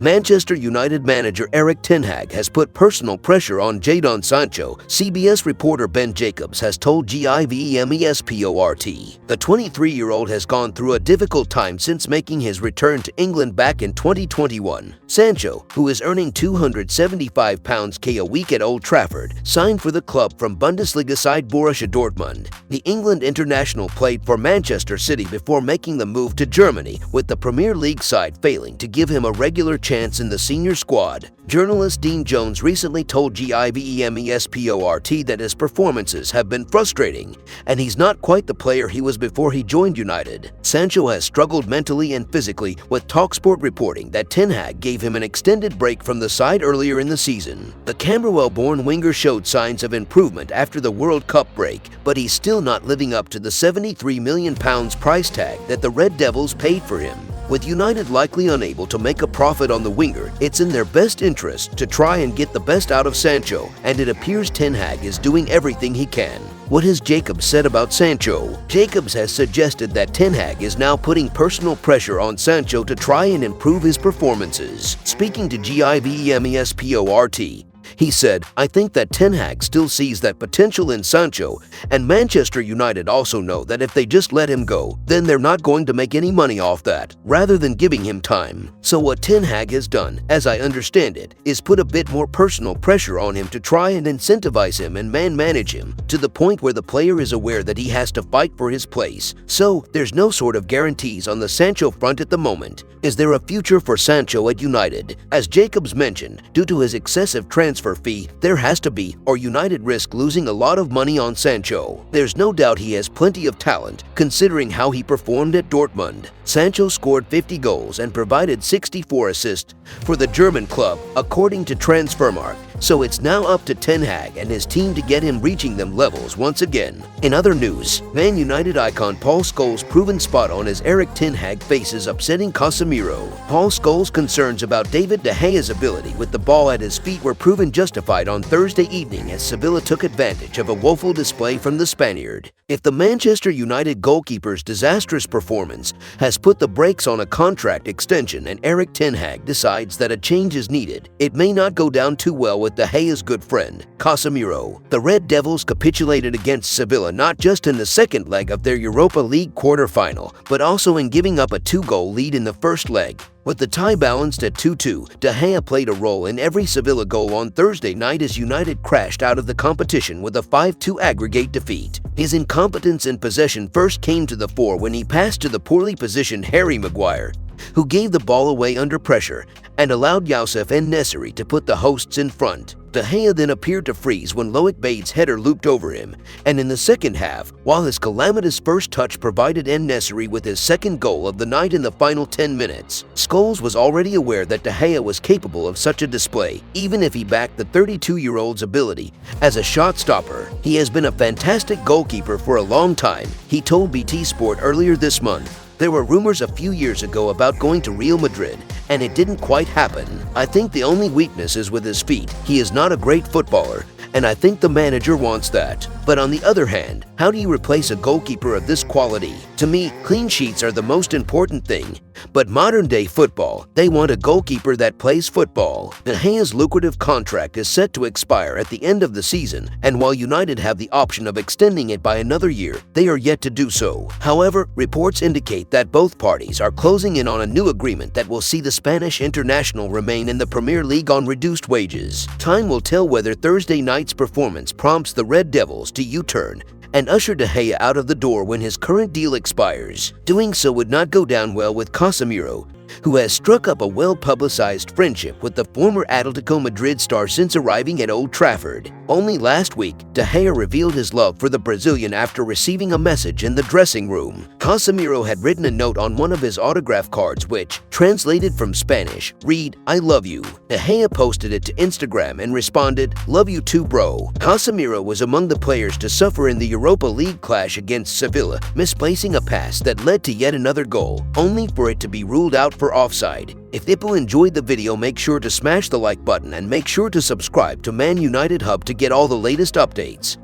Manchester United manager Erik has put personal pressure on Jaydon Sancho. CBS reporter Ben Jacobs has told GIVEMESPORT. The 23-year-old has gone through a difficult time since making his return to England back in 2021. Sancho, who is earning £275 a week at Old Trafford, signed for the club from Bundesliga side Borussia Dortmund. The England international played for Manchester City before making the move to Germany, with the Premier League side failing to give him a regular chance in the senior squad. Journalist Dean Jones recently told GIVEMESPORT that his performances have been frustrating, and he's not quite the player he was before he joined United. Sancho has struggled mentally and physically, with TalkSport reporting that Ten Hag gave him an extended break from the side earlier in the season. The Camberwell-born winger showed signs of improvement after the World Cup break, but he's still not living up to the £73 million price tag that the Red Devils paid for him. With United likely unable to make a profit on the winger, it's in their best interest to try and get the best out of Sancho, and it appears Ten Hag is doing everything he can. What has Jacobs said about Sancho? Jacobs has suggested that Ten Hag is now putting personal pressure on Sancho to try and improve his performances. Speaking to GIVEMESPORT, he said, "I think that Ten Hag still sees that potential in Sancho, and Manchester United also know that if they just let him go, then they're not going to make any money off that, rather than giving him time." So what Ten Hag has done, as I understand it, is put a bit more personal pressure on him to try and incentivize him and manage him, to the point where the player is aware that he has to fight for his place. So there's no sort of guarantees on the Sancho front at the moment. Is there a future for Sancho at United? As Jacobs mentioned, due to his excessive transfer fee, there has to be, or United risk losing a lot of money on Sancho. There's no doubt he has plenty of talent, considering how he performed at Dortmund. Sancho scored 50 goals and provided 64 assists for the German club, according to Transfermarkt. So it's now up to Ten Hag and his team to get him reaching them levels once again. In other news, Man United icon Paul Scholes proven spot on as Erik Ten Hag faces upsetting Casemiro. Paul Scholes' concerns about David De Gea's ability with the ball at his feet were proven justified on Thursday evening as Sevilla took advantage of a woeful display from the Spaniard. If the Manchester United goalkeeper's disastrous performance has put the brakes on a contract extension and Erik Ten Hag decides that a change is needed, it may not go down too well with De Gea's good friend, Casemiro. The Red Devils capitulated against Sevilla not just in the second leg of their Europa League quarter-final, but also in giving up a 2-goal lead in the first leg. With the tie balanced at 2-2, De Gea played a role in every Sevilla goal on Thursday night as United crashed out of the competition with a 5-2 aggregate defeat. His incompetence in possession first came to the fore when he passed to the poorly positioned Harry Maguire, who gave the ball away under pressure and allowed Youssef En-Nesyri to put the hosts in front. De Gea then appeared to freeze when Loic Bade's header looped over him, and in the second half, while his calamitous first touch provided En-Nesyri with his second goal of the night in the final 10 minutes, Scholes was already aware that De Gea was capable of such a display, even if he backed the 32-year-old's ability as a shot stopper. He has been a fantastic goalkeeper for a long time, he told BT Sport earlier this month. There were rumors a few years ago about going to Real Madrid, and it didn't quite happen. I think the only weakness is with his feet. He is not a great footballer, and I think the manager wants that. But on the other hand, how do you replace a goalkeeper of this quality? To me, clean sheets are the most important thing. But modern-day football, they want a goalkeeper that plays football. De Gea's lucrative contract is set to expire at the end of the season, and while United have the option of extending it by another year, they are yet to do so. However, reports indicate that both parties are closing in on a new agreement that will see the Spanish international remain in the Premier League on reduced wages. Time will tell whether Thursday night's performance prompts the Red Devils to U-turn and usher De Gea out of the door when his current deal expires. Doing so would not go down well with Casemiro, who has struck up a well-publicized friendship with the former Atletico Madrid star since arriving at Old Trafford. Only last week, De Gea revealed his love for the Brazilian after receiving a message in the dressing room. Casemiro had written a note on one of his autograph cards which, translated from Spanish, read, "I love you." De Gea posted it to Instagram and responded, "Love you too, bro." Casemiro was among the players to suffer in the Europa League clash against Sevilla, misplacing a pass that led to yet another goal, only for it to be ruled out for offside. If people enjoyed the video, make sure to smash the like button and make sure to subscribe to Man United Hub to get all the latest updates.